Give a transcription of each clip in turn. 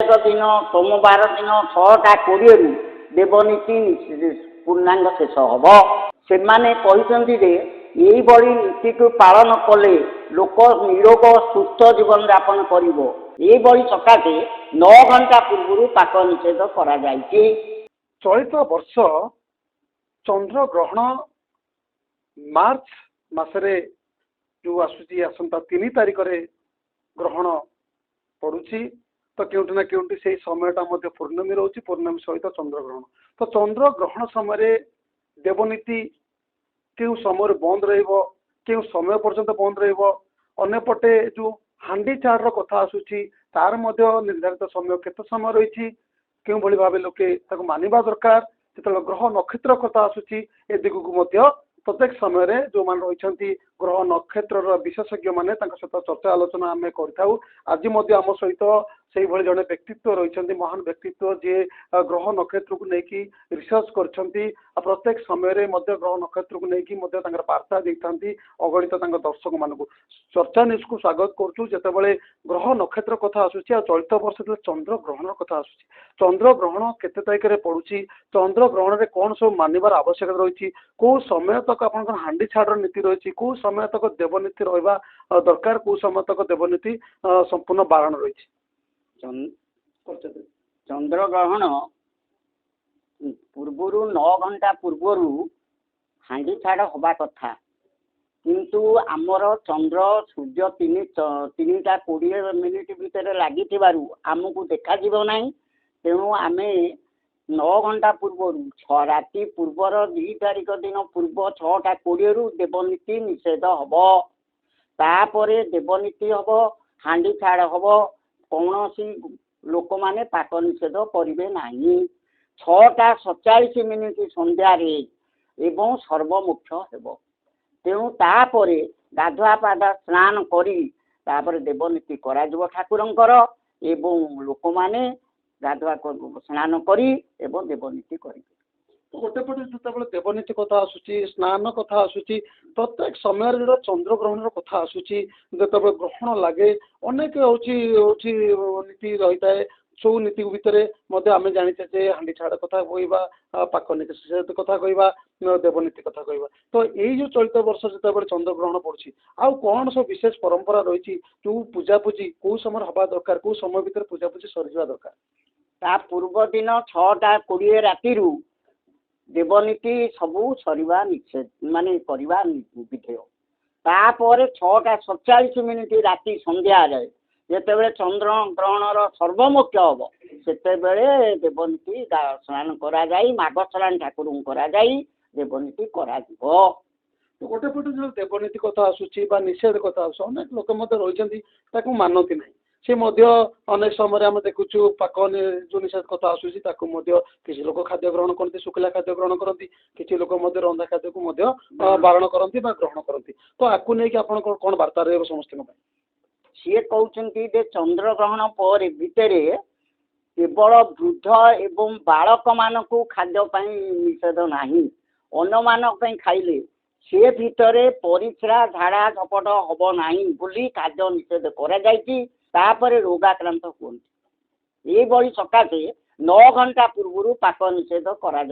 दिन सोमवार दिन 6:20 देवनीति पूर्णांग शेष हम से नीति को पालन कले लोक निरोग सुस्थ जीवन यापन कर सकाशे 9 घंटा पूर्व पाक निषेध करा चलित वर्ष चंद्र ग्रहण मार्च मसरे जो आसूची आसंता 3 तारिख रे ग्रहण पड़ुची तो केउटी ना केउटी से समयटा मध्य पूर्णमी रोची पूर्णमी सहित चंद्र ग्रहण तो चंद्र ग्रहण समय देवनीति क्यों समय बंद रहिबो क्यों समय पर्यंत बंद रहिबो अन्यपटे जो हांडी चाड़ कथा आसूची तार मध्य निर्धारित समय केते समय रही क्यों भली भाव लोके ताको मानिबा दरकार जो ग्रह नक्षत्र कथा आसूची ए दिगु को मध्य प्रत्येक समय रे जो मान रही ग्रह नक्षत्र विशेषज्ञ माने सहित चर्चा आलोचना आम कर आज आम सहित से भली जड़े व्यक्तित्व रही महान व्यक्तित्व जी ग्रह नक्षत्र को लेकिन रिसर्च कर प्रत्येक समय ग्रह नक्षत्र को लेकिन वार्ता देती अगणित दर्शक मान चर्चा न्यूज को स्वागत करते ग्रह नक्षत्र कथा आसूची चलित वर्ष चंद्र ग्रहण कथा आसूची चंद्र ग्रहण केते तारिख रे पड़ुची चंद्र ग्रहण रे कौन सब मानिबार आवश्यकता रही कौ समय तक आप हांडी छाड़ नीति रही कौ समय तक देवनीति रहा दरकार कौ समय तक देवनीति संपूर्ण बारण रही चंद्र ग्रहण पूर्वर 9 घंटा पूर्वर हांडी छाड़ हवा कथा किंतु आमर चंद्र सूर्य 3:20 भितर लगी आमको देखा ना तेणु आम 9 घंटा पूर्वर राति पूर्वर 2 तारिख दिन पूर्व 6:20 देवनीति निषेध हम तापर देवनीति हम हांडी छाड़ हम कौन सी लोक मैंने पाक निषेध करेंगे ना 6:47 सन्धार एवं सर्वमुख्य हेब तेणु तापर गाधुआ पाधा स्नान कर देवनीति करा ठाकुरंकर एवं लोक मैंने गाधुआ स्नान कर देवनीति करेंगे गोटे पटे जो देवनीति कथा आसूची स्नान कथा आसूची प्रत्येक समय जो चंद्र ग्रहण कथा आसूची जो ग्रहण लगे अनेक नीति रही है सौ नीति भितर आम जाचे हांडी छाड़ कथा कहवा पाक निषेध कथा कहवा देवनीति कथा कहवा तो यही जो चलित वर्ष जो चंद्र ग्रहण पड़ी आउ कौन सब विशेष परंपरा रही जो पूजापूजी कौ समय हवा दरकार कौ समय भितर पूजापूजी सरीजा दरकार ता पूर्व दिन 6:20 राति देवनीति सबू सरीवा निषेध माने करवा विधेय तापर 6:47 राति सन्ध्या जिते चंद्र ग्रहण सर्वमुख्य हम से देवनीति स्नान करा माघ स्नान ठाकुर करा देवनीति करा गोटे पटे जो देवनीति कथा आसूची निषेध कथा आस अनेक लोक रही मानती ना से अनेक समय आम देखुचु पाक जो निषेध कथा आसूची किसी लोक खाद्य ग्रहण करती शुक्ला खाद्य ग्रहण करती किसी लोक रंधा खाद्य को बारण करती ग्रहण करती तो आपको लेकिन आप कौन वार्ता रही समस्त सी कहते चंद्र ग्रहण पर भितर केवल वृद्ध एवं बालक मान खाद्य निषेध ना अन्न मान खाइले से भितर परिस्रा झाड़ा झपट हम ना बोली खाद्य निषेध कर रोगाक्रांत कहते ये सकाशे 9 घंटा पूर्व पाक निषेध करा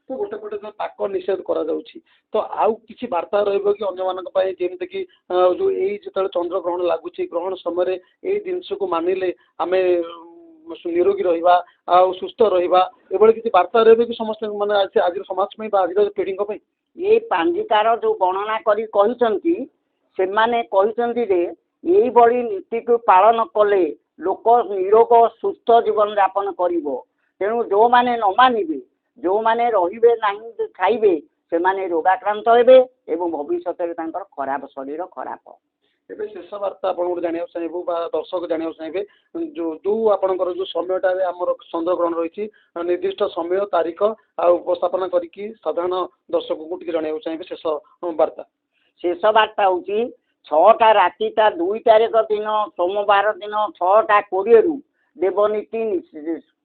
तो गोटे पटे जो पाक निषेध करा तो आउ किसी वार्ता रही कि अन्य जमीक कि जो यही जो चंद्र ग्रहण लगुच ग्रहण समय यही जिनस को मानिले आम निरोगी रहा आ सुस्थ रहा किसी वार्ता रही कि समस्त मैंने आज समाज में आज पीढ़ी ये पांजिकार जो गणना से नीति को पालन कले लोक निरोग सुस्थ जीवन यापन कर तेणु जो मैंने न मानिबे जो मैंने रे ना खाइबे से माने रोगाक्रांत हेबे एवं भविष्य खराब शरीर खराब एवं शेष वार्ता आप जानवा चाहबू दर्शक जानवा चाहिए जो जो आपंकर जो समयटा आमर चंद्र ग्रहण रही निर्दिष्ट समय तारीख आ उपस्थापना करके साधारण दर्शक को जानवा चाहिए शेष वार्ता हूँ 6टा राति 2 तारिख दिन सोमवार दिन 6:20 देवनीति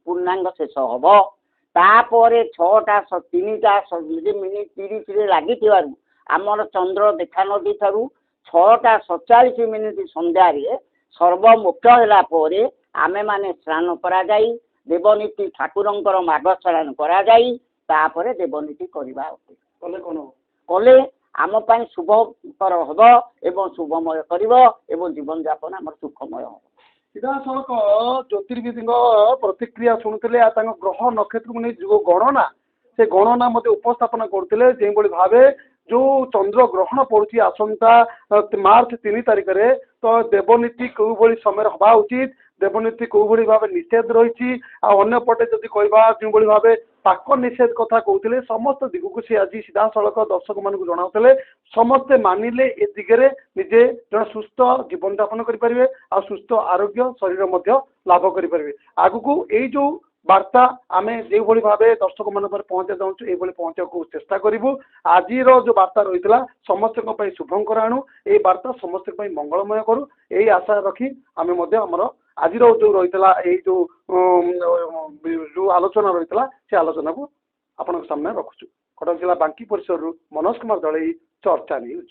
पूर्णांग शेष हम तापर 6:03 लगी आमर चंद्र देखा नदी ठारू 6:47 सन्धार सर्वमुख्य है आमे माने स्नान करा जाई देवनीति ठाकुरंकर माघ स्नान करा जाई तापरे देवनीति करबा कले कोन कले आम ପାଇଁ शुभकर हब एवं शुभमय करिवो एवं जीवन यापन हमर सुखमय हब सीधासलख ज्योतिर्विद प्रतिक्रिया शुणुते ग्रह नक्षत्र को नहीं जो गणना से गणना मध्य उपस्थापन करते जो भाव जो चंद्र ग्रहण पड़ुची आसंता मार्च 3 तारिख में तो देवनीति कौ भली समय हवा उचित देवनीति कौ भली भाव निषेध रही अंपटे जदि कह जो भाव पाक निषेध कथा कहते समस्त दिग को सी आज सीधासलख दर्शक मान जनाते समस्ते मानिले ए दिगरे निजे जन सुस्थ जीवन यापन करेंगे आ सुस्थ आरोग्य शरीर लाभ करेंगे आगु यो वार्ता आमे जो भाव दर्शक मान पहुंचा चाहूँ ये पहुंचा चेष्टा करूँ आज जो वार्ता रही समस्त शुभंकर आणु ये वार्ता समस्त मंगलमय करूँ यही आशा रखी आम आज जो रही जो आलोचना रही से आलोचना को आपण सामने रखुचु कटक जिला बांकी परिसर मनोज कुमार दलई चर्चा न्यूज।